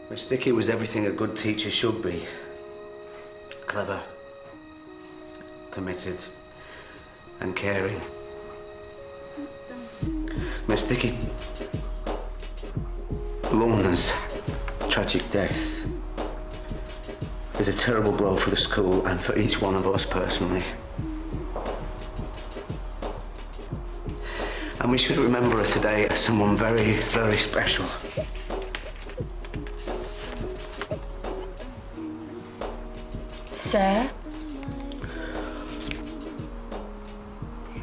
Miss Dickey was everything a good teacher should be. Clever, committed, and caring. Miss Dickey, Lorna's tragic death is a terrible blow for the school and for each one of us personally. And we should remember her today as someone very, very special. Sir?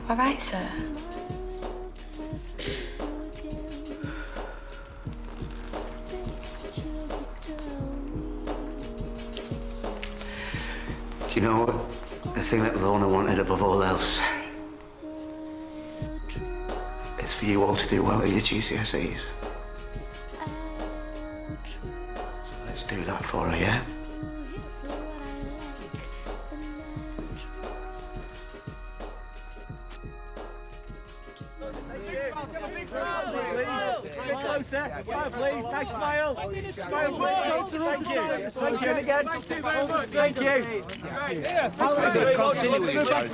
All right, sir. Do you know what? The thing that Lorna wanted above all else is for you all to do well at your GCSEs. So let's do that for her, yeah? Closer. Smile, please. Nice smile. Smile, please. Thank you. Thank you again. Thank you.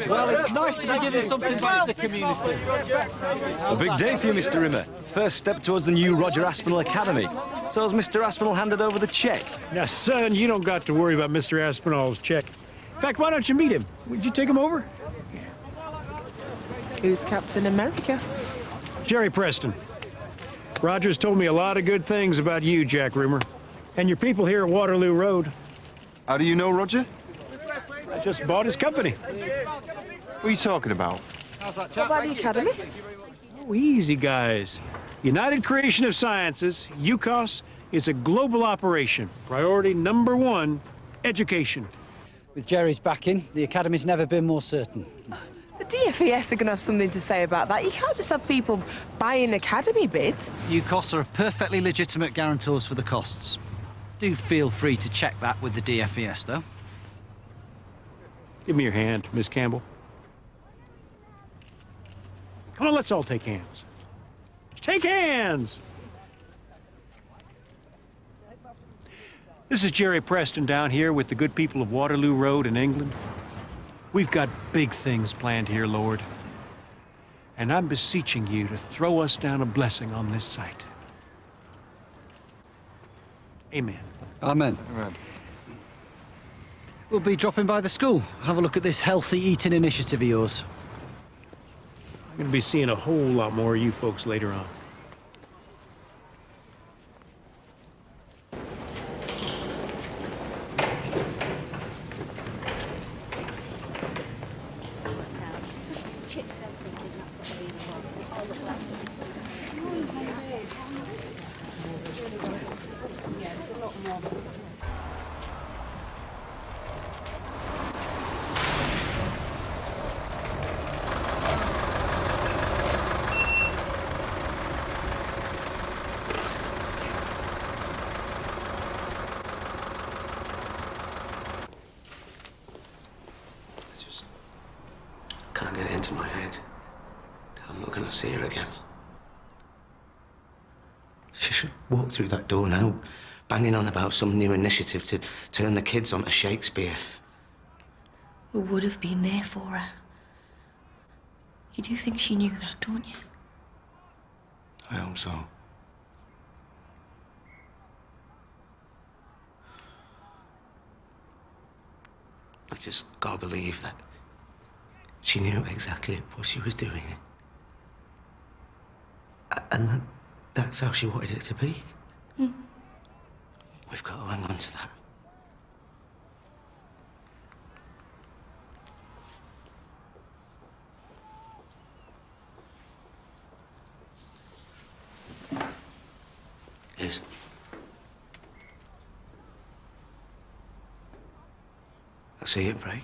Well, it's nice to be giving something back to the community. A big day for you, Mr. Rimmer. First step towards the new Roger Aspinall Academy. So has Mr. Aspinall handed over the cheque? Now, son, you don't got to worry about Mr. Aspinall's check. In fact, why don't you meet him? Would you take him over? Who's Captain America? Jerry Preston. Roger's told me a lot of good things about you, Jack Rimmer, and your people here at Waterloo Road. How do you know Roger? I just bought his company. What are you talking about? What about the Academy? Oh, easy, guys. United Creation of Sciences, UCOS, is a global operation. Priority number one, education. With Jerry's backing, the Academy's never been more certain. The DFES are going to have something to say about that. You can't just have people buying Academy bids. UCOS are perfectly legitimate guarantors for the costs. Do feel free to check that with the DFES, though. Give me your hand, Miss Campbell. Come on, let's all take hands. Take hands! This is Jerry Preston down here with the good people of Waterloo Road in England. We've got big things planned here, Lord. And I'm beseeching you to throw us down a blessing on this site. Amen. Amen. Amen. We'll be dropping by the school. Have a look at this healthy eating initiative of yours. I'm going to be seeing a whole lot more of you folks later on. Can't get it into my head that I'm not going to see her again. She should walk through that door now, banging on about some new initiative to turn the kids onto Shakespeare. We would have been there for her. You do think she knew that, don't you? I hope so. I've just got to believe that she knew exactly what she was doing. And that's how she wanted it to be. Mm. We've got to hang on to that. Liz. I'll see you at break.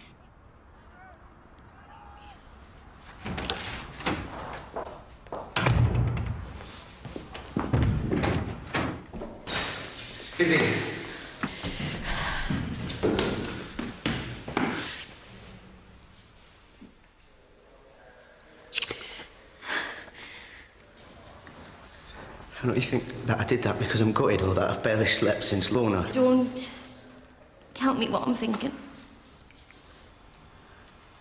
Izzy. don't you think that I did that because I'm gutted or that I've barely slept since Lorna? Don't tell me what I'm thinking.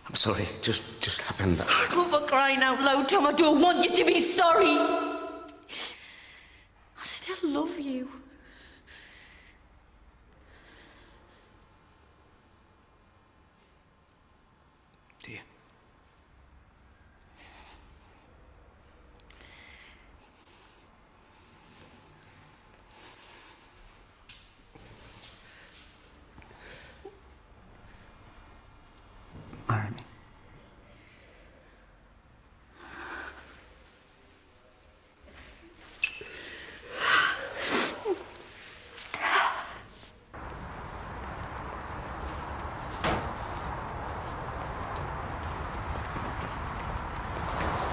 I'm sorry, it just happened. Oh, for crying out loud, Tom, I don't want you to be sorry. I still love you. Do you? Marry me.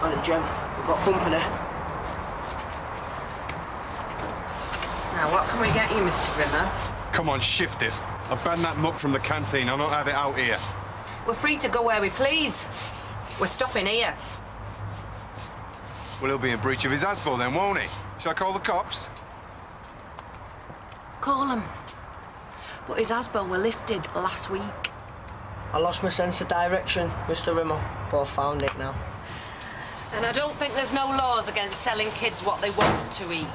On a Jem, we've got company. Now, what can we get you, Mr. Rimmer? Come on, shift it. I banned that muck from the canteen. I'll not have it out here. We're free to go where we please. We're stopping here. Well, he'll be in breach of his ASBO then, won't he? Shall I call the cops? Call him. But his ASBO were lifted last week. I lost my sense of direction, Mr. Rimmer, but I found it now. And I don't think there's no laws against selling kids what they want to eat.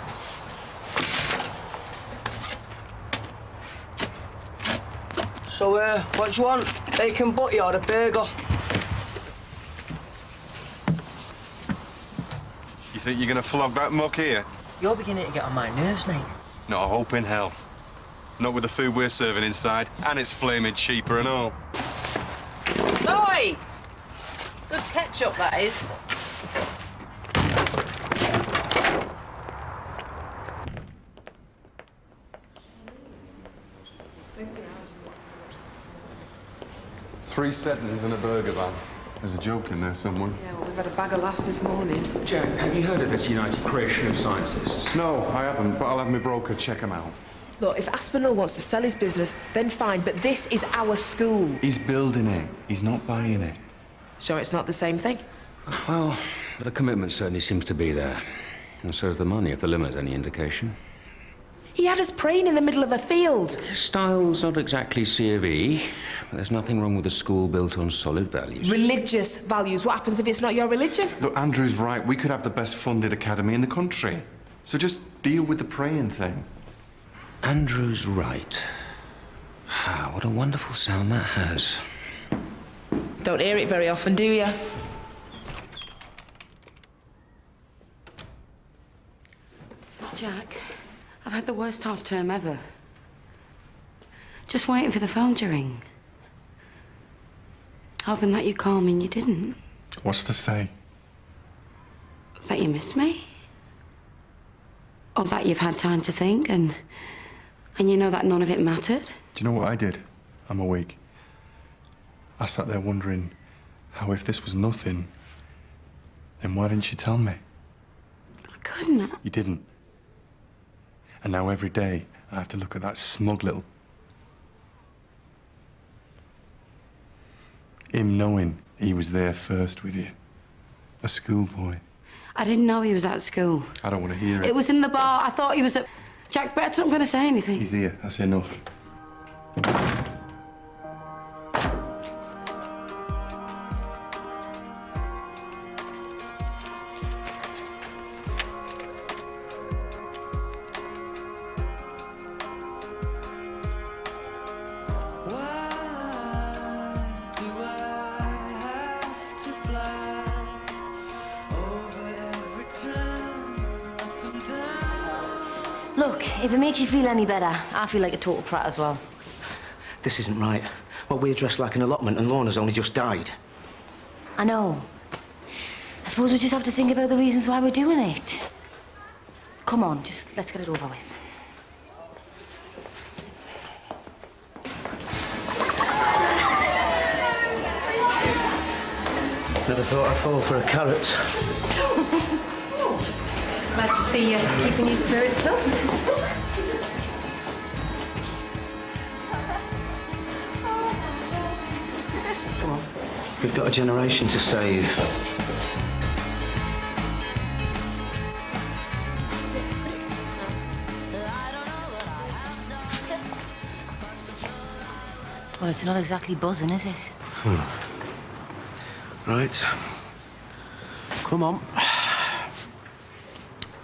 So, what do you want? Bacon butty or a burger? You think you're gonna flog that muck here? You're beginning to get on my nerves, mate. Not a hope in hell. Not with the food we're serving inside, and it's flaming cheaper and all. Oi! Good ketchup, that is. Three settings and a burger van. There's a joke in there somewhere. Yeah, well, we've had a bag of laughs this morning. Jack, have you heard of this United Creation of Scientists? No, I haven't, but I'll have my broker check them out. Look, if Aspinall wants to sell his business, then fine, but this is our school. He's building it. He's not buying it. Sure it's not the same thing? Well, the commitment certainly seems to be there. And so's the money, if the limit's any indication. He had us praying in the middle of a field. His style's not exactly C of E, but there's nothing wrong with a school built on solid values. Religious values. What happens if it's not your religion? Look, Andrew's right. We could have the best funded academy in the country. So just deal with the praying thing. Andrew's right. Ah, what a wonderful sound that has. Don't hear it very often, do you? Jack, I've had the worst half-term ever. Just waiting for the phone to ring. Hoping that you'd call me and you didn't. What's to say? That you miss me. Or that you've had time to think and you know that none of it mattered. Do you know what I did? I'm awake. I sat there wondering how if this was nothing, then why didn't you tell me? I couldn't. You didn't. And now every day I have to look at that smug little... him knowing he was there first with you. A schoolboy. I didn't know he was at school. I don't want to hear it. It was in the bar. I thought he was at... Jack, Brett's not going to say anything. He's here. That's enough. Look, if it makes you feel any better, I feel like a total prat as well. This isn't right. Well, we're dressed like an allotment and Lorna's only just died. I know. I suppose we just have to think about the reasons why we're doing it. Come on, just let's get it over with. Never thought I'd fall for a carrot. Glad to see you keeping your spirits up. Come on. We've got a generation to save. Well, it's not exactly buzzing, is it? Right. Come on.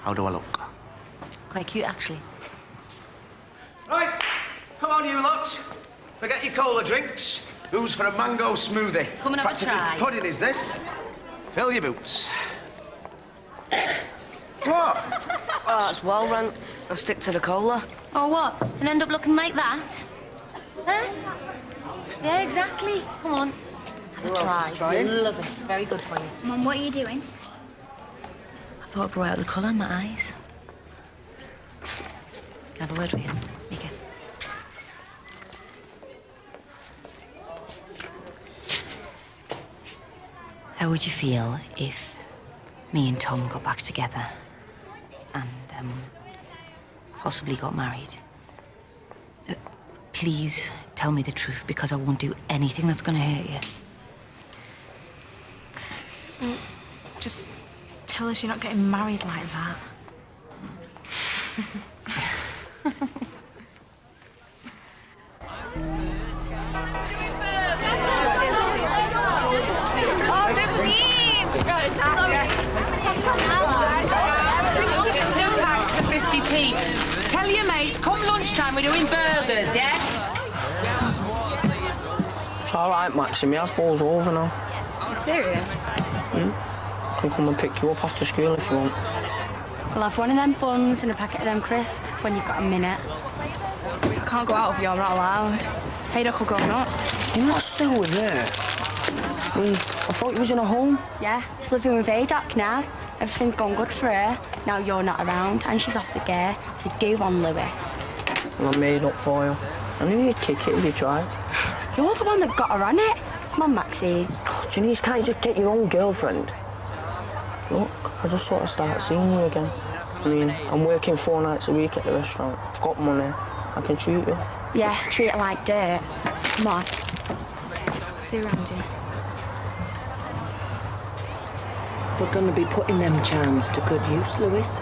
How do I look? Quite cute, actually. Right. Come on, you lot. Forget your cola drinks. Who's for a mango smoothie? Come and have a Practically try. pudding is this. Fill your boots. What? Oh, that's well, Rant. I'll stick to the cola. Oh, what? And end up looking like that? Huh? Yeah, exactly. Come on. Have a try. You'll love it. Very good for you. Mum, what are you doing? I thought I brought out the colour in my eyes. Can I have a word with you, Mika? How would you feel if me and Tom got back together and possibly got married? Please tell me the truth, because I won't do anything that's going to hurt you. Just tell us you're not getting married like that. Get 2 packs for 50p. Tell your mates, come lunchtime, we're doing burgers, yeah? It's all right, Maxim. He has balls over now. Serious? I can come and pick you up after school if you want. I'll have one of them buns and a packet of them crisps when you've got a minute. I can't go out if you're not allowed. Haydock will go nuts. You're not still with her. I thought you was in a home. Yeah, she's living with Haydock now. Everything's gone good for her. Now you're not around and she's off the gear. So do one, Lewis. Well, I made up for you. I knew you'd kick it if you tried. You're the one that got her on it. Come on, Maxine. Oh, Janice, can't you just get your own girlfriend? Look, I just sort of start seeing you again. I mean, I'm working 4 nights a week at the restaurant. I've got money. I can treat you. Yeah, treat it like dirt. Come on. See you around you. We're going to be putting them charms to good use, Lewis.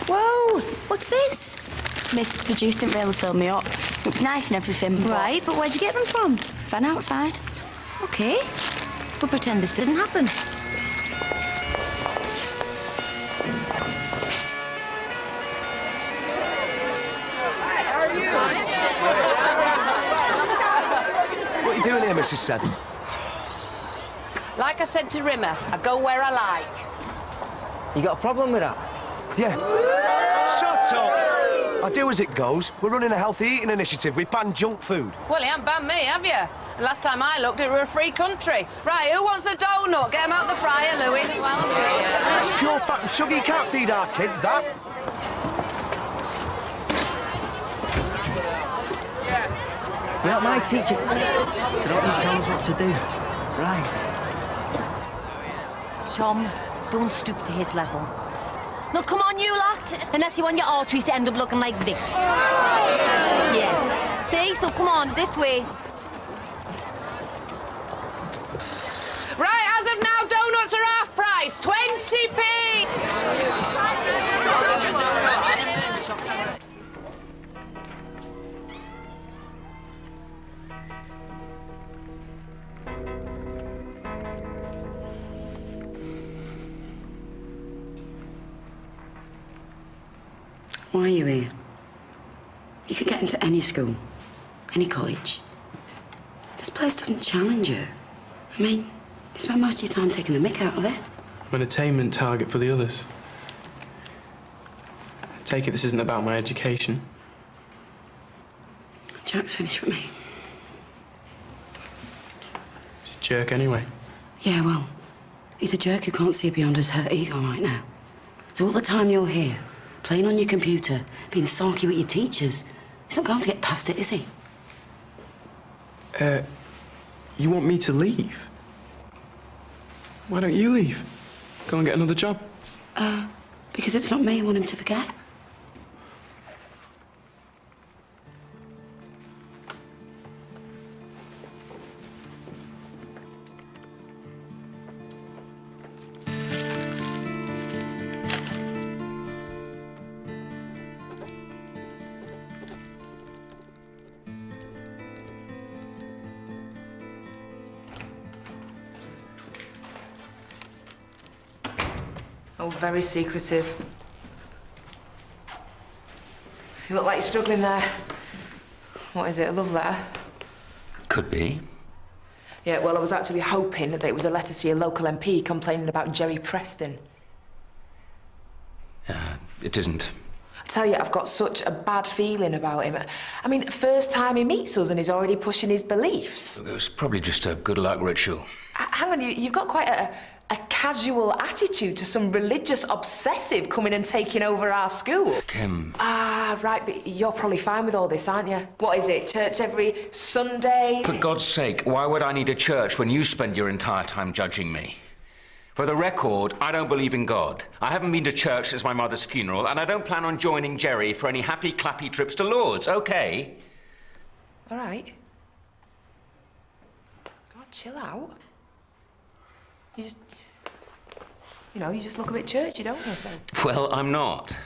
Whoa! What's this? Miss, the juice didn't really fill me up. It's nice and everything, but... Right, but where'd you get them from? Van outside. Okay. We'll pretend this didn't happen. What are you doing here, Mrs. Seddon? Like I said to Rimmer, I go where I like. You got a problem with that? Yeah. Shut up! I do as it goes. We're running a healthy eating initiative. We ban junk food. Well, you haven't banned me, have you? And last time I looked, it were a free country. Right, who wants a donut? Get 'em out the fryer, Lewis. That's pure fat and sugar. You can't feed our kids that. You're not my teacher. So don't you tell us what to do. Right. Tom, don't stoop to his level. No, come on, you lot. Unless you want your arteries to end up looking like this. Yes. See? So come on, this way. Right, as of now, donuts are half price. 20p! Why are you here? You could get into any school, any college. This place doesn't challenge you. I mean, you spend most of your time taking the mick out of it. I'm an attainment target for the others. I take it this isn't about my education. Jack's finished with me. He's a jerk anyway. Yeah, well, he's a jerk who can't see beyond his hurt ego right now. So all the time you're here, playing on your computer, being sulky with your teachers, he's not going to get past it, is he? You want me to leave? Why don't you leave? Go and get another job. Because it's not me I want him to forget. Oh, very secretive. You look like you're struggling there. What is it, a love letter? Could be. Yeah, well, I was actually hoping that it was a letter to your local MP complaining about Jerry Preston. It isn't. I tell you, I've got such a bad feeling about him. I mean, first time he meets us and he's already pushing his beliefs. It was probably just a good luck ritual. Hang on, you've got quite a casual attitude to some religious obsessive coming and taking over our school. Kim. Ah, right, but you're probably fine with all this, aren't you? What is it, church every Sunday? For God's sake, why would I need a church when you spend your entire time judging me? For the record, I don't believe in God. I haven't been to church since my mother's funeral, and I don't plan on joining Jerry for any happy, clappy trips to Lourdes, okay? All right. God, chill out. You just look a bit churchy, don't you? So. Well, I'm not.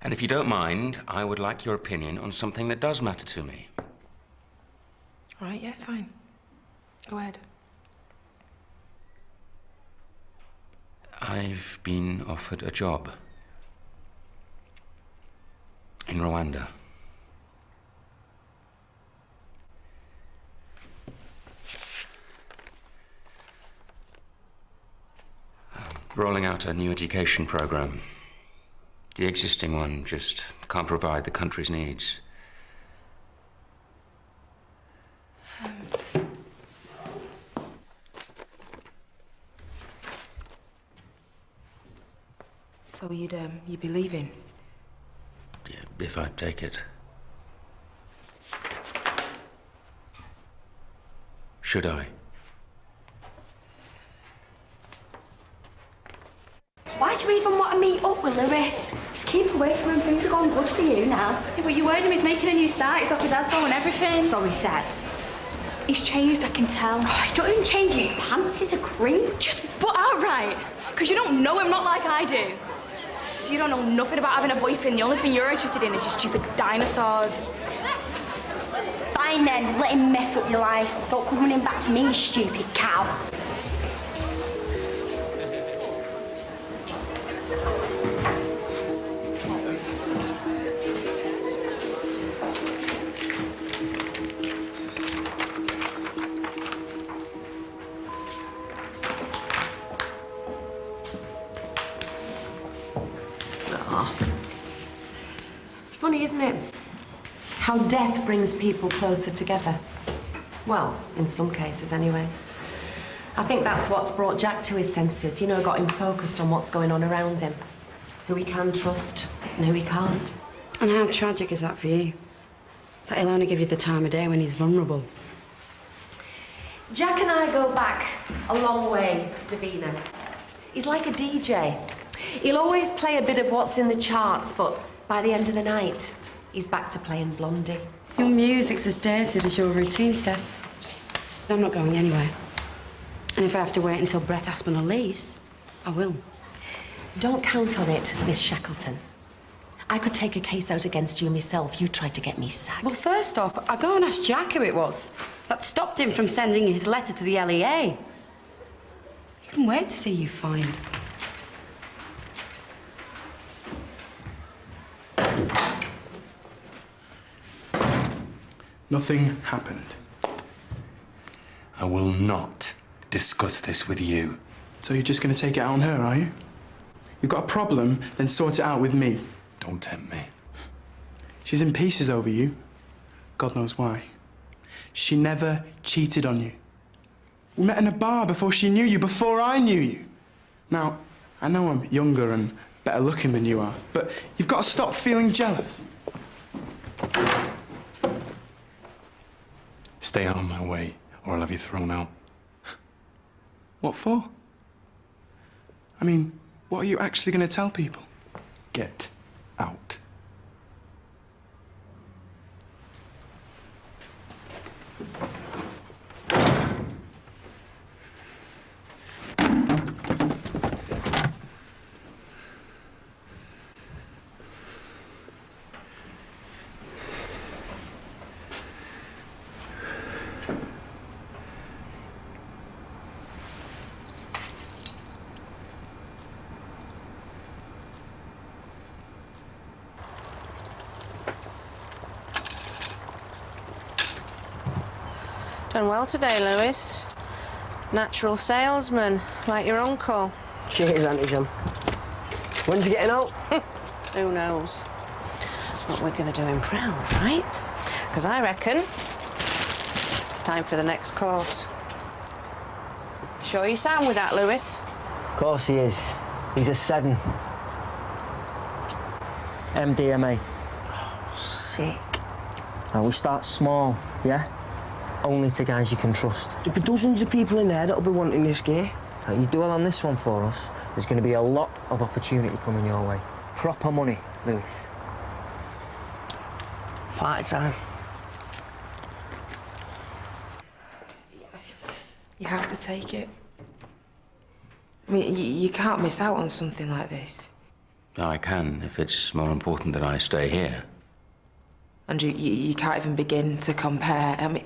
And if you don't mind, I would like your opinion on something that does matter to me. All right, yeah, fine. Go ahead. I've been offered a job in Rwanda. Rolling out a new education program. The existing one just can't provide the country's needs. So you'd be leaving? Yeah, if I take it. Should I? Why do you even want to meet up with Lewis? Just keep away from him. Things are going good for you now. Yeah, but you heard him. He's making a new start. He's off his Asbo and everything. So he says. He's changed, I can tell. Oh, he don't even change his pants. He's a creep. Just butt out right. Because you don't know him, not like I do. You don't know nothing about having a boyfriend. The only thing you're interested in is your stupid dinosaurs. Fine then, let him mess up your life. Don't come running back to me, you stupid cow. It's funny, isn't it? How death brings people closer together. Well, in some cases, anyway. I think that's what's brought Jack to his senses, you know, got him focused on what's going on around him. Who he can trust and who he can't. And how tragic is that for you? That he'll only give you the time of day when he's vulnerable. Jack and I go back a long way, Davina. He's like a DJ. He'll always play a bit of what's in the charts, but by the end of the night, he's back to playing Blondie. Your music's as dated as your routine, Steph. I'm not going anywhere. And if I have to wait until Brett Aspinall leaves, I will. Don't count on it, Miss Shackleton. I could take a case out against you myself. You tried to get me sacked. Well, first off, I'll go and ask Jack who it was that stopped him from sending his letter to the LEA. He can wait to see you fined. Nothing happened. I will not discuss this with you. So you're just going to take it out on her, are you? You've got a problem, then sort it out with me. Don't tempt me. She's in pieces over you. God knows why. She never cheated on you. We met in a bar before she knew you, before I knew you. Now, I know I'm younger and better looking than you are, but you've got to stop feeling jealous. Stay out of my way, or I'll have you thrown out. What for? I mean, what are you actually going to tell people? Get out. Done well today, Lewis. Natural salesman, like your uncle. Cheers, Auntie Jim. When's he getting out? Who knows? But we're going to do him proud, right? Because I reckon it's time for the next course. Sure you sound with that, Lewis? Of course he is. He's a 7. MDMA. Oh, sick. Now, we start small, yeah? Only to guys you can trust. There'll be dozens of people in there that'll be wanting this gear. Now, you do well on this one for us, there's going to be a lot of opportunity coming your way. Proper money, Lewis. Party time. You have to take it. I mean, you can't miss out on something like this. I can, if it's more important that I stay here. And you can't even begin to compare. I mean,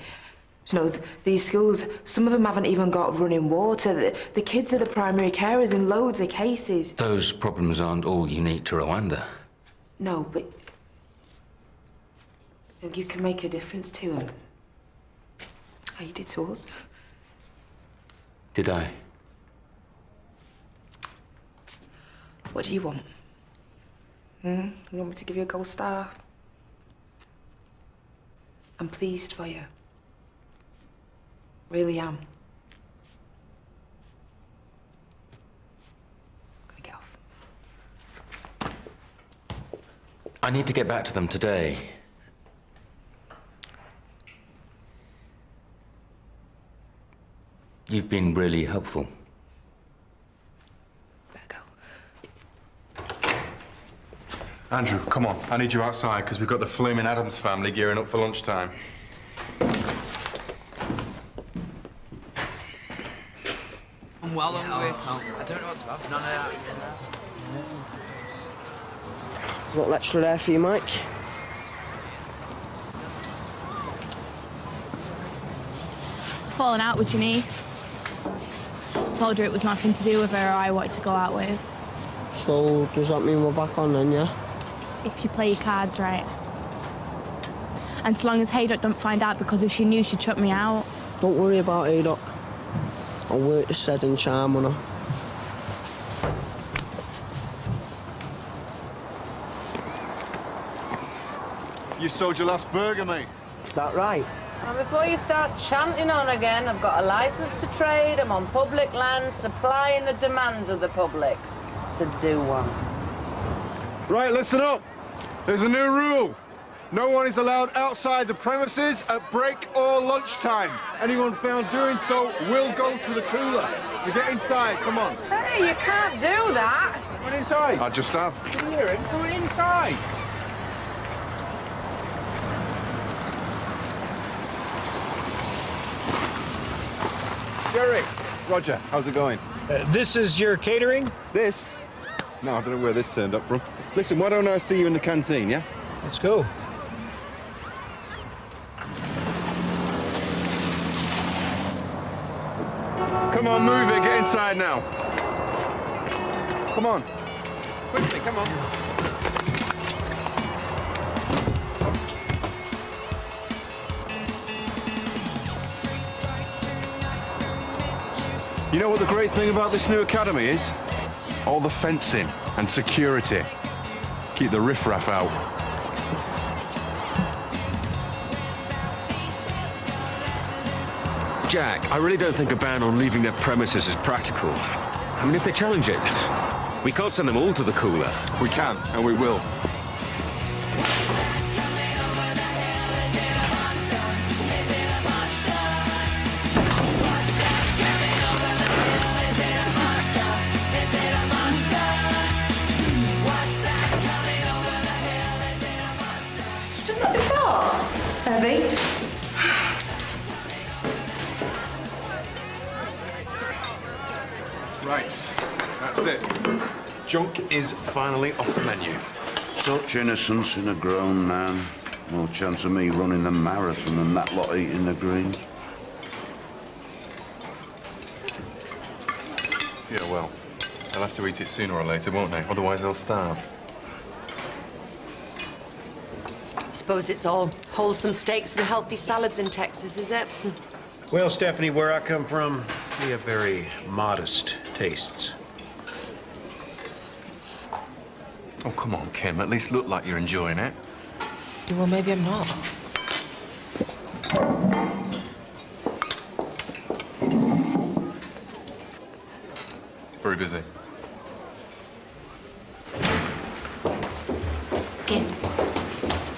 you know, these schools, some of them haven't even got running water. The kids are the primary carers in loads of cases. Those problems aren't all unique to Rwanda. No, but you can make a difference to them. Oh, you did to us. Did I? What do you want? You want me to give you a gold star? I'm pleased for you. Really am. Gonna get off. I need to get back to them today. You've been really helpful. Andrew, come on. I need you outside because we've got the flaming Addams family gearing up for lunchtime. I'm well on the way home. I don't know what to have. None of that. Little extra there for you, Mike. Falling out with your niece. Told her it was nothing to do with her I wanted to go out with. So, does that mean we're back on then, yeah? If you play your cards right. And so long as Haydock don't find out, because if she knew, she'd shut me out. Don't worry about Haydock. I'll work the said and charm on her. You sold your last burger, mate. Is that right? And before you start chanting on again, I've got a licence to trade, I'm on public land, supplying the demands of the public. So do one. Right, listen up. There's a new rule. No one is allowed outside the premises at break or lunchtime. Anyone found doing so will go to the cooler. So get inside, come on. Hey, you can't do that. Come inside. I just have. Can you hear him? Come inside. Jerry. Roger, how's it going? This is your catering? This? No, I don't know where this turned up from. Listen, why don't I see you in the canteen, yeah? Let's go. Come on, move it. Get inside now. Come on. Quickly, come on. You know what the great thing about this new academy is? All the fencing and security. Keep the riffraff out. Jack, I really don't think a ban on leaving their premises is practical. I mean, if they challenge it, we can't send them all to the cooler. We can, and we will. Right, that's it. Junk is finally off the menu. Such innocence in a grown man. More chance of me running the marathon than that lot eating the greens. Yeah, well, they'll have to eat it sooner or later, won't they? Otherwise they'll starve. Suppose it's all wholesome steaks and healthy salads in Texas, is it? Well, Stephanie, where I come from, we have very modest tastes. Oh, come on, Kim. At least look like you're enjoying it. Well, maybe I'm not. Very busy. Kim,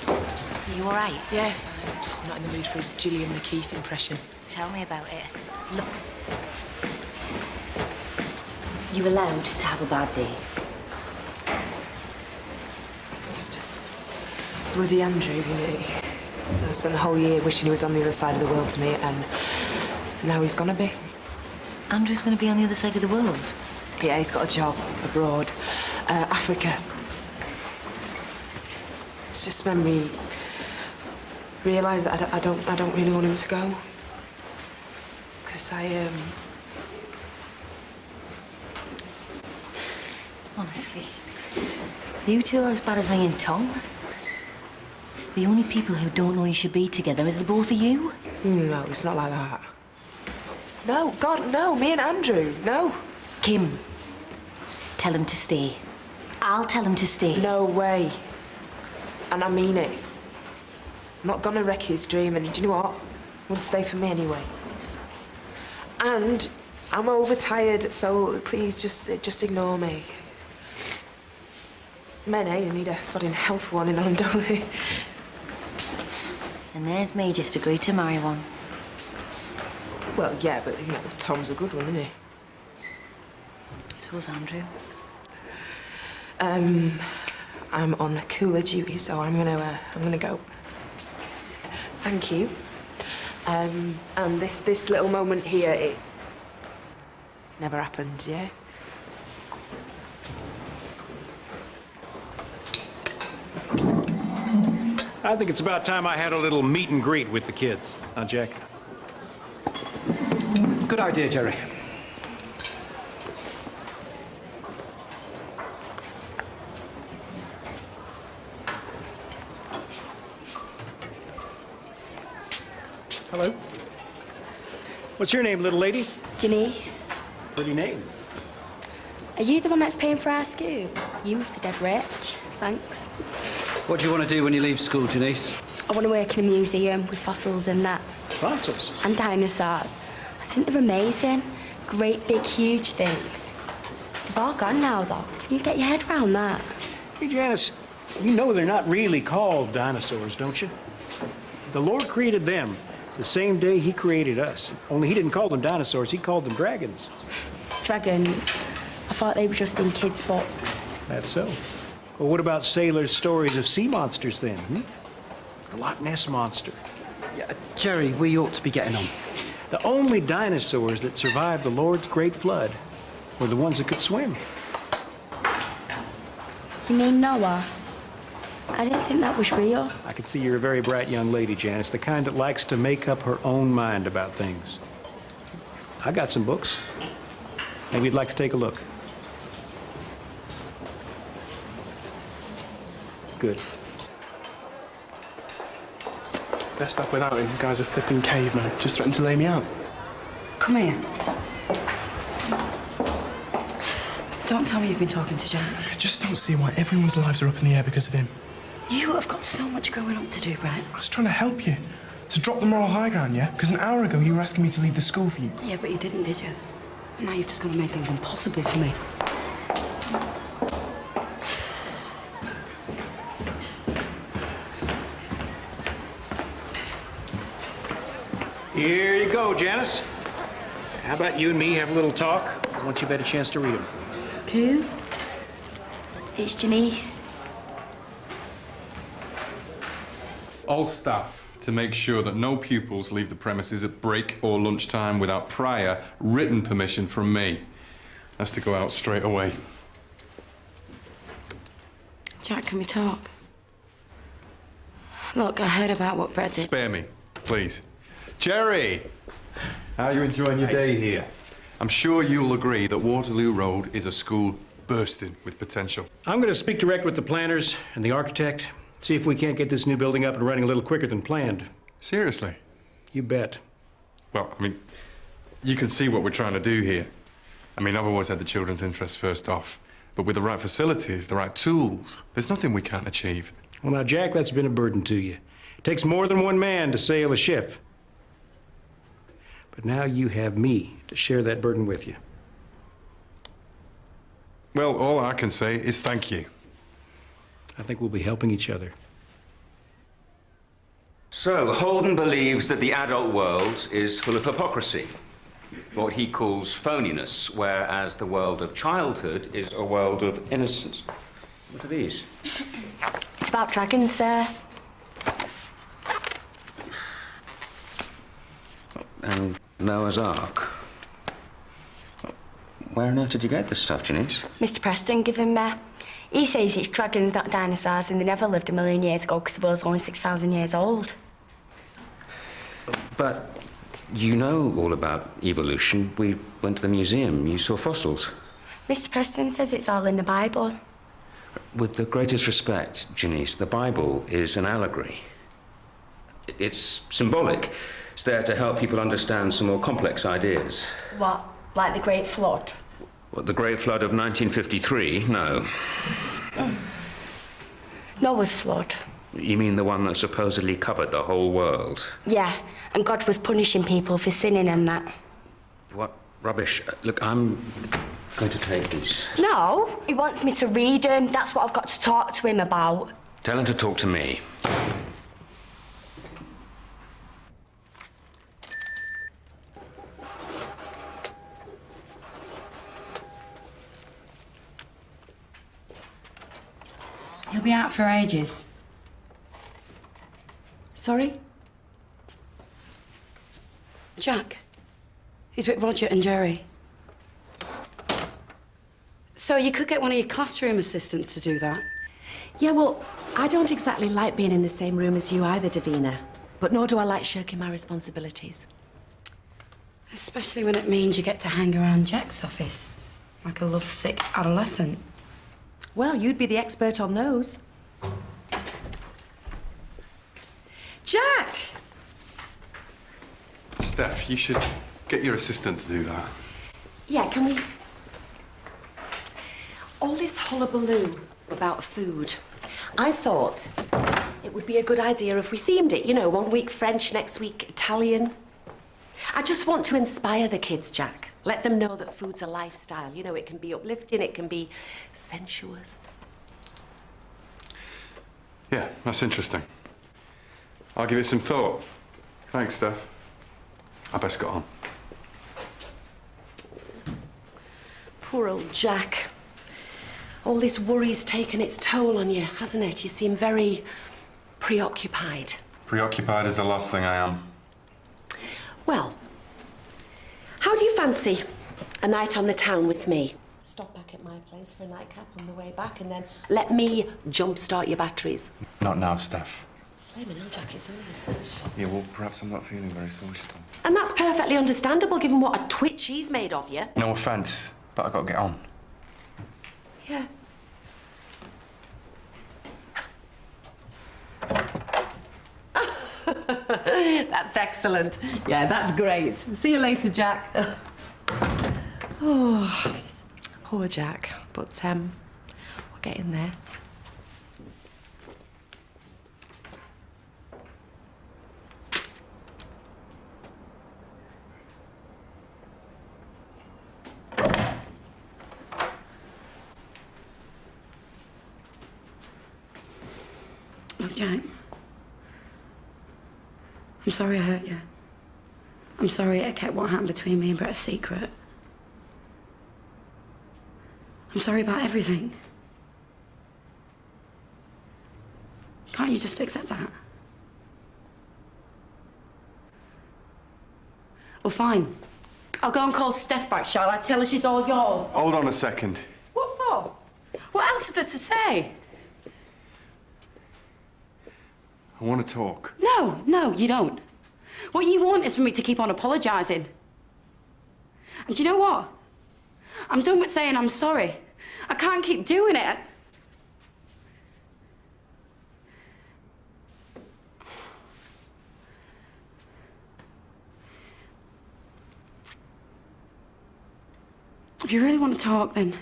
are you all right? Yeah, fine. Just not in the mood for his Gillian McKeith impression. Tell me about it. Look. You're allowed to have a bad day. It's just bloody Andrew, you know. I spent the whole year wishing he was on the other side of the world to me, and now he's gonna be. Andrew's going to be on the other side of the world? Yeah, he's got a job abroad, Africa. It's just made me realise that I don't really want him to go. Because Honestly, you two are as bad as me and Tom. The only people who don't know you should be together is the both of you. No, it's not like that. No, God, no, me and Andrew, no. Kim, tell him to stay. I'll tell him to stay. No way. And I mean it. I'm not gonna wreck his dream, and do you know what? He won't stay for me anyway. And I'm overtired, so please just ignore me. Men, eh? They need a sudden health warning on them, don't they? And there's me just agreed to marry one. Well, yeah, but, you know, Tom's a good one, isn't he? So's Andrew. I'm on cooler duty, so I'm gonna go. Thank you. And this little moment here, it never happened, yeah? I think it's about time I had a little meet and greet with the kids. Huh, Jack? Good idea, Jerry. Hello. What's your name, little lady? Janice, Pretty name. are you the one that's paying for our school? You must be dead rich. Thanks. What do you want to do when you leave school, Janice? I want to work in a museum with fossils and that. Fossils? And dinosaurs. I think they're amazing. Great, big, huge things. They've all gone now, though. Can you get your head around that? Hey, Janice, you know they're not really called dinosaurs, don't you? The Lord created them the same day he created us. Only he didn't call them dinosaurs, he called them dragons. Dragons. I thought they were just in kids' books. That's so. Well, what about sailors' stories of sea monsters, then? The Loch Ness Monster. Yeah, Jerry, we ought to be getting on. The only dinosaurs that survived the Lord's great flood were the ones that could swim. You mean Noah? I didn't think that was real. I can see you're a very bright young lady, Janice, the kind that likes to make up her own mind about things. I got some books. Maybe you'd like to take a look. Good. Best off without him. The guy's a flipping caveman. Just threatened to lay me out. Come here. Don't tell me you've been talking to Jack. I just don't see why everyone's lives are up in the air because of him. You have got so much going on to do, Brett. I was trying to help you. To drop the moral high ground, yeah? Because an hour ago you were asking me to leave the school for you. Yeah, but you didn't, did you? Now you've just got to make things impossible for me. Here you go, Janice. How about you and me have a little talk once you've had a chance to read them? Who? It's Janice. All staff to make sure that no pupils leave the premises at break or lunchtime without prior written permission from me. That's to go out straight away. Jack, can we talk? Look, I heard about what Brett did. Spare me, please. Jerry! How are you enjoying your day here? I'm sure you'll agree that Waterloo Road is a school bursting with potential. I'm going to speak direct with the planners and the architect, see if we can't get this new building up and running a little quicker than planned. Seriously? You bet. Well, I mean, you can see what we're trying to do here. I mean, I've always had the children's interests first off. But with the right facilities, the right tools, there's nothing we can't achieve. Well, now, Jack, that's been a burden to you. It takes more than one man to sail a ship. But now you have me to share that burden with you. Well, all I can say is thank you. I think we'll be helping each other. So, Holden believes that the adult world is full of hypocrisy, what he calls phoniness, whereas the world of childhood is a world of innocence. What are these? It's about dragons, sir. And Noah's Ark. Where on earth did you get this stuff, Janice? Mr. Preston gave him me. He says it's dragons, not dinosaurs, and they never lived a million years ago because the world's only 6,000 years old. But you know all about evolution. We went to the museum. You saw fossils. Mr. Preston says it's all in the Bible. With the greatest respect, Janice, the Bible is an allegory. It's symbolic. It's there to help people understand some more complex ideas. What? Like the Great Flood? What, the Great Flood of 1953? No. Noah's flood. You mean the one that supposedly covered the whole world? Yeah, and God was punishing people for sinning and that. What rubbish. Look, I'm going to take these. No, he wants me to read them. That's what I've got to talk to him about. Tell him to talk to me. He'll be out for ages. Sorry? Jack. He's with Roger and Jerry. So you could get one of your classroom assistants to do that. Yeah, well, I don't exactly like being in the same room as you either, Davina. But nor do I like shirking my responsibilities. Especially when it means you get to hang around Jack's office like a lovesick adolescent. Well, you'd be the expert on those. Jack! Steph, you should get your assistant to do that. Yeah, can we... All this hullabaloo about food. I thought it would be a good idea if we themed it. You know, 1 week French, next week Italian. I just want to inspire the kids, Jack. Let them know that food's a lifestyle. You know, it can be uplifting, it can be sensuous. Yeah, that's interesting. I'll give it some thought. Thanks, Steph. I best get on. Poor old Jack. All this worry's taken its toll on you, hasn't it? You seem very preoccupied. Preoccupied is the last thing I am. Well, how do you fancy a night on the town with me? Stop back at my place for a nightcap on the way back and then let me jumpstart your batteries. Not now, Steph. Flaming hell, Jack, it's only a cinch. Yeah, well, perhaps I'm not feeling very sociable. And that's perfectly understandable given what a twitch she's made of you. No offence, but I've got to get on. Yeah. That's excellent. Yeah, that's great. See you later, Jack. Oh, poor Jack. But, we're getting there. Oh, Jack. I'm sorry I hurt you. I'm sorry I kept what happened between me and Brett a secret. I'm sorry about everything. Can't you just accept that? Well, fine. I'll go and call Steph back, shall I? Tell her she's all yours. Hold on a second. What for? What else is there to say? I want to talk. No, you don't. What you want is for me to keep on apologising. And do you know what? I'm done with saying I'm sorry. I can't keep doing it. If you really want to talk, then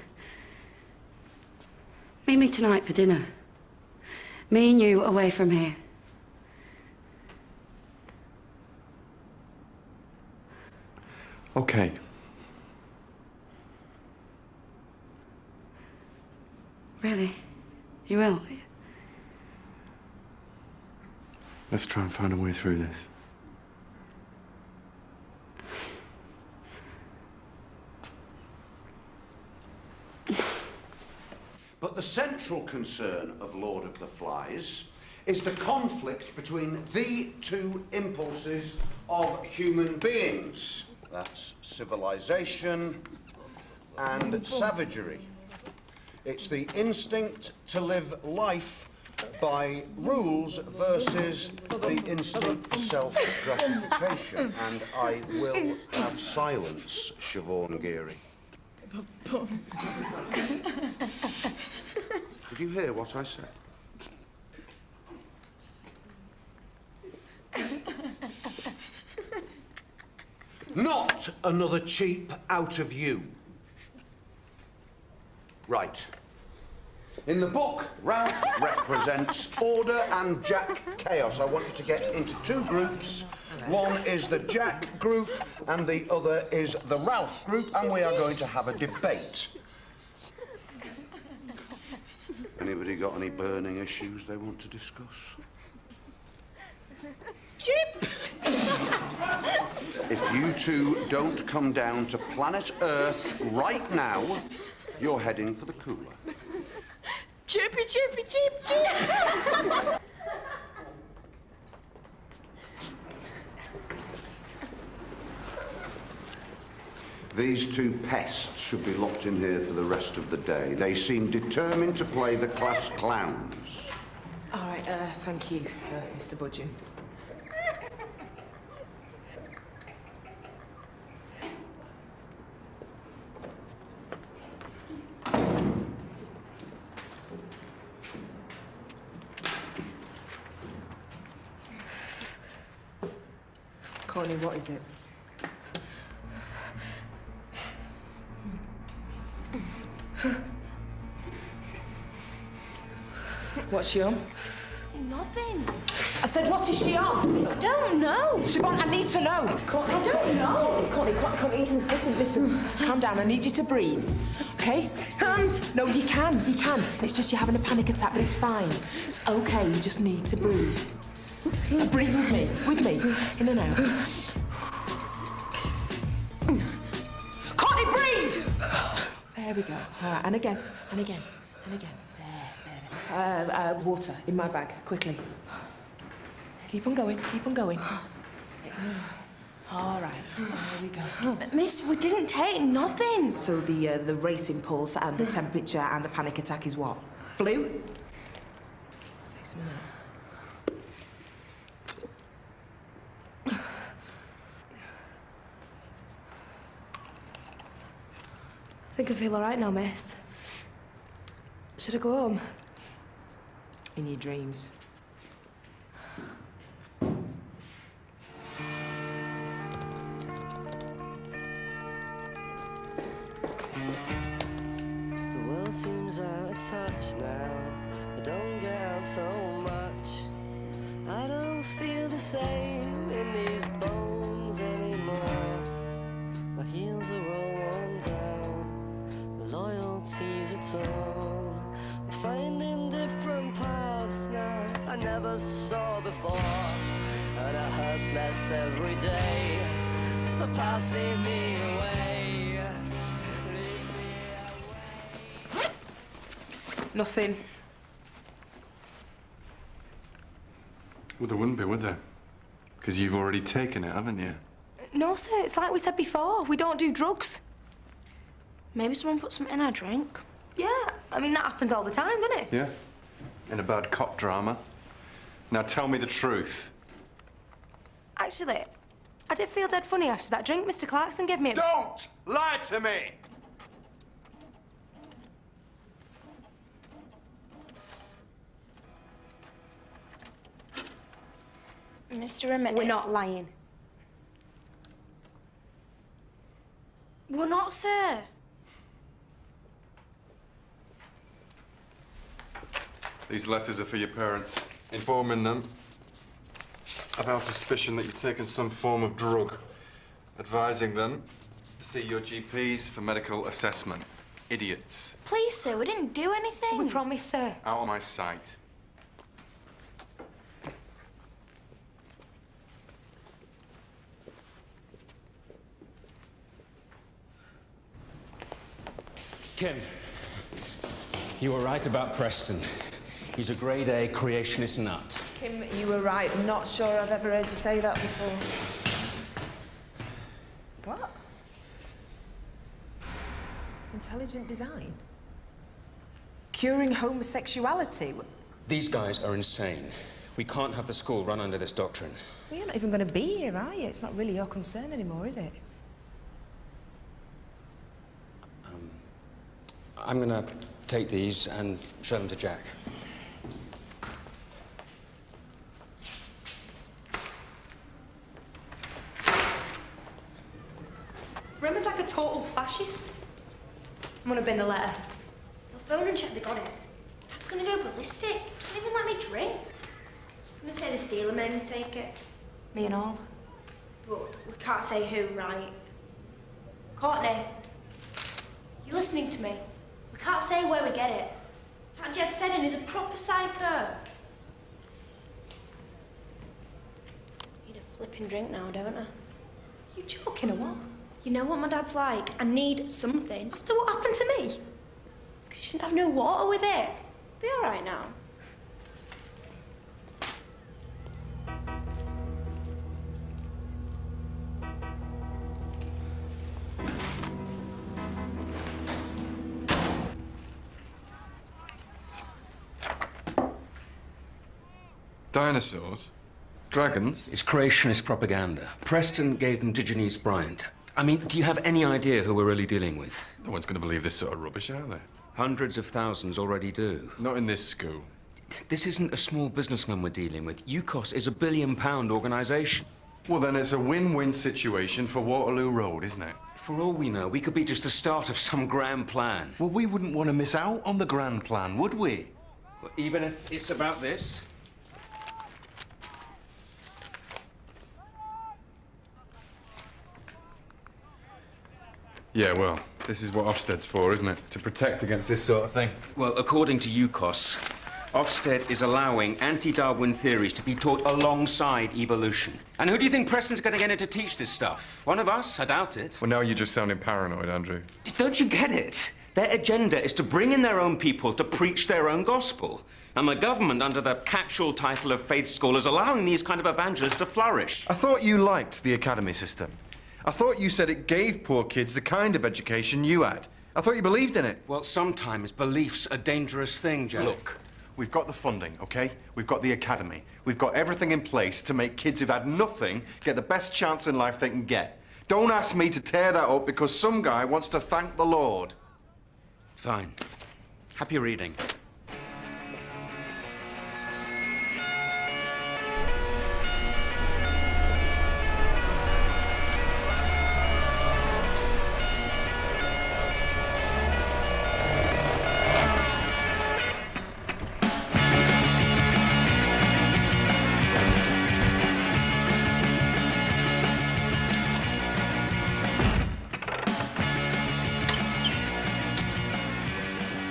meet me tonight for dinner. Me and you away from here. Okay. Really? You will? Let's try and find a way through this. But the central concern of Lord of the Flies is the conflict between the two impulses of human beings. That's civilization and savagery. It's the instinct to live life by rules versus the instinct for self-gratification. And I will have silence, Siobhan Geary. Did you hear what I said? Not another cheap out of you. Right. In the book, Ralph represents order and Jack chaos. I want you to get into two groups. One is the Jack group and the other is the Ralph group, and we are going to have a debate. Anybody got any burning issues they want to discuss? Chip! If you two don't come down to planet Earth right now, you're heading for the cooler. Chippy, chippy, chip, chip! These two pests should be locked in here for the rest of the day. They seem determined to play the class clowns. All right, thank you, Mr. Budgeon. Courtney, what is it? What's she on? Nothing. I said, what is she on? I don't know. Siobhan, I need to know. Courtney, I don't know. Courtney, listen. Calm down. I need you to breathe. Okay? Can't. No, you can. It's just you're having a panic attack, but it's fine. It's okay. You just need to breathe. Breathe with me. In and out. Courtney, breathe! There we go. All right, and again. There. Water in my bag, quickly. Keep on going. All right, there we go. Miss, we didn't take nothing. So the racing pulse and the temperature and the panic attack is what? Flu? Take some of that. I think I feel all right now, miss. Should I go home? In your dreams. The world seems out of touch now. I don't get out so much. I don't feel the same in these bones anymore. My heels are all worn down. My loyalties are torn. I'm finding different paths now I never saw before. And it hurts less every day. The past lead me away. Nothing. Well, there wouldn't be, would there? Because you've already taken it, haven't you? No, sir. It's like we said before. We don't do drugs. Maybe someone put something in our drink. Yeah. I mean, that happens all the time, doesn't it? Yeah. In a bad cop drama. Now tell me the truth. Actually, I did feel dead funny after that drink Mr. Clarkson gave me. Don't lie to me! Mr. Emmett. We're not lying. We're not, sir. These letters are for your parents, informing them of our suspicion that you've taken some form of drug, advising them to see your GPs for medical assessment. Idiots. Please, sir, we didn't do anything. We promise, sir. Out of my sight. Kim, you were right about Preston. He's a grade A creationist nut. Kim, you were right. I'm not sure I've ever heard you say that before. What? Intelligent design? Curing homosexuality? These guys are insane. We can't have the school run under this doctrine. Well, you're not even going to be here, are you? It's not really your concern anymore, is it? I'm gonna take these and show them to Jack. Rimmer's like a total fascist. I'm gonna bin the letter. They'll phone and check they got it. Dad's gonna go ballistic. Doesn't even let me drink. He's gonna say this dealer made me take it. Me and all. But we can't say who, right? Courtney, you listening to me? We can't say where we get it. That Jed Seddon is a proper psycho. Need a flipping drink now, don't I? You joking or what? You know what my dad's like? I need something. After what happened to me? It's because you didn't have no water with it. Be all right now. Dinosaurs? Dragons? It's creationist propaganda. Preston gave them Digenese Bryant. I mean, do you have any idea who we're really dealing with? No one's going to believe this sort of rubbish, are they? Hundreds of thousands already do. Not in this school. This isn't a small businessman we're dealing with. UCOS is a billion-pound organisation. Well, then it's a win-win situation for Waterloo Road, isn't it? For all we know, we could be just the start of some grand plan. Well, we wouldn't want to miss out on the grand plan, would we? Well, even if it's about this. Yeah, well, this is what Ofsted's for, isn't it? To protect against this sort of thing. Well, according to UCOS, Ofsted is allowing anti-Darwin theories to be taught alongside evolution. And who do you think Preston's going to get in to teach this stuff? One of us? I doubt it. Well, now you're just sounding paranoid, Andrew. Don't you get it? Their agenda is to bring in their own people to preach their own gospel. And the government, under the catch-all title of faith school, is allowing these kind of evangelists to flourish. I thought you liked the academy system. I thought you said it gave poor kids the kind of education you had. I thought you believed in it. Well, sometimes belief's a dangerous thing, Jack. Look, we've got the funding, okay? We've got the academy. We've got everything in place to make kids who've had nothing get the best chance in life they can get. Don't ask me to tear that up because some guy wants to thank the Lord. Fine. Happy reading.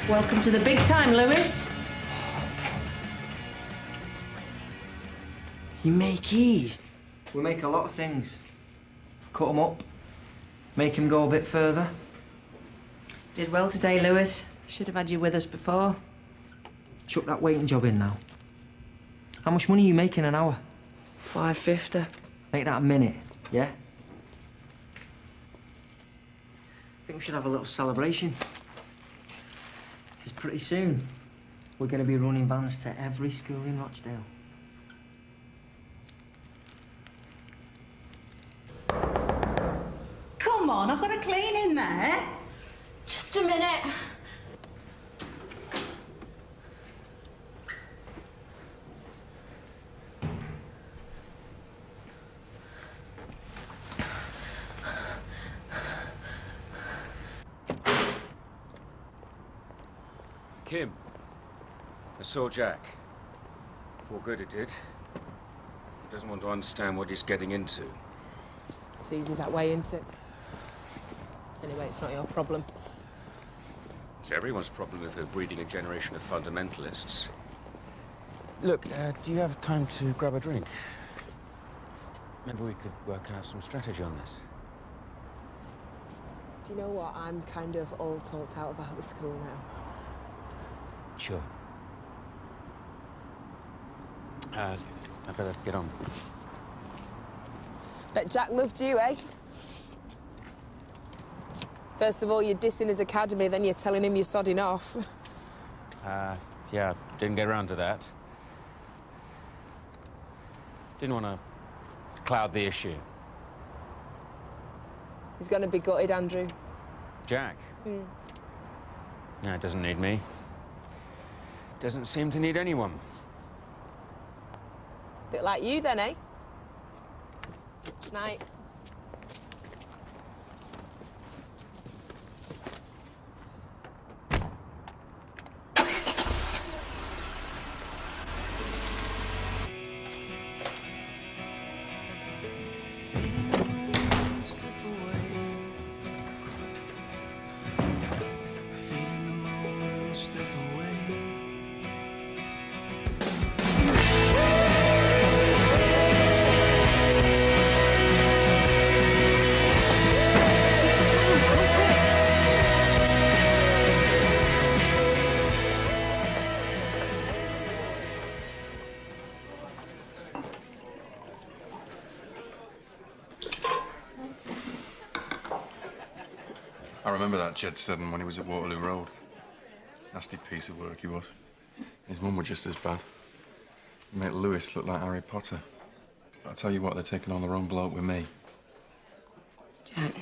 Welcome to the big time, Lewis. You make keys. We make a lot of things. Cut them up. Make them go a bit further. Did well today, Lewis. Should have had you with us before. Chuck that waiting job in now. How much money are you making an hour? $5.50. Make that a minute, yeah? I think we should have a little celebration. Because pretty soon, we're going to be running vans to every school in Rochdale. Come on, I've got a clean in there. Just a minute. Kim, I saw Jack. Poor good it did. He doesn't want to understand what he's getting into. It's easy that way, isn't it? Anyway, it's not your problem. It's everyone's problem if they're breeding a generation of fundamentalists. Look, do you have time to grab a drink? Maybe we could work out some strategy on this. Do you know what? I'm kind of all talked out about the school now. Sure. I better get on. Bet Jack loved you, eh? First of all, you're dissing his academy, then you're telling him you're sodding off. Yeah, didn't get around to that. Didn't want to cloud the issue. He's gonna be gutted, Andrew. Jack? No, doesn't need me. Doesn't seem to need anyone. Bit like you then, eh? Night. I remember that Jed Seddon when he was at Waterloo Road. Nasty piece of work he was. His mum was just as bad. He made Lewis look like Harry Potter. But I tell you what, they're taking on the wrong bloke with me. Jack,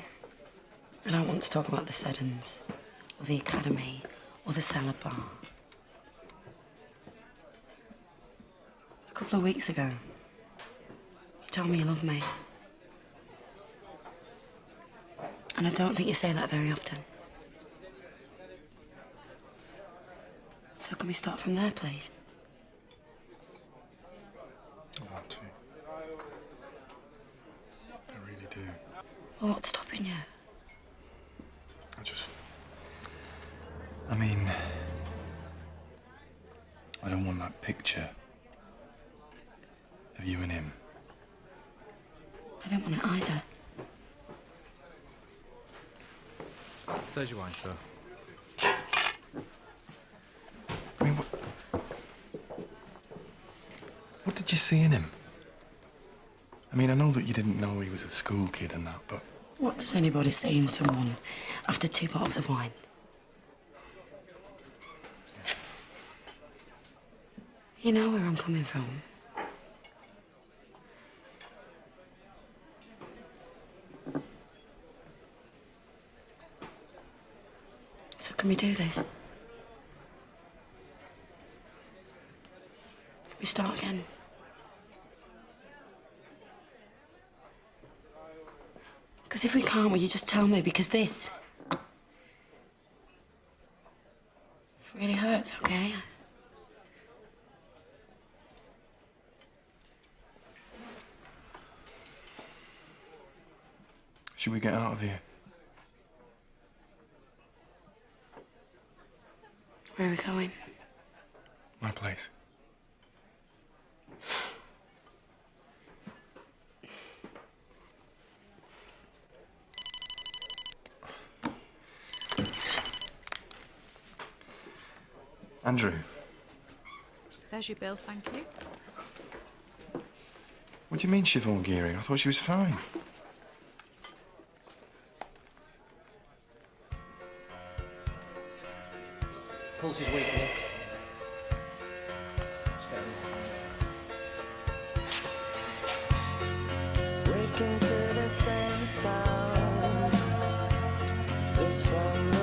I don't want to talk about the Seddons, or the academy, or the salad bar. A couple of weeks ago, you told me you love me. And I don't think you say that very often. So can we start from there, please? I want to. I really do. Well, what's stopping you? I mean, I don't want that picture of you and him. I don't want it either. There's your wine, sir. I mean, what did you see in him? I mean, I know that you didn't know he was a school kid and that, but... What does anybody see in someone after 2 bottles of wine? You know where I'm coming from. So can we do this? Can we start again? Because if we can't, will you just tell me? Because this... it really hurts, okay? Should we get out of here? Where are we going? My place. Andrew. There's your bill, thank you. What do you mean, Siobhan Geary? I thought she was fine. Pulse is weak, Nick. Waking to the same sound. It's from the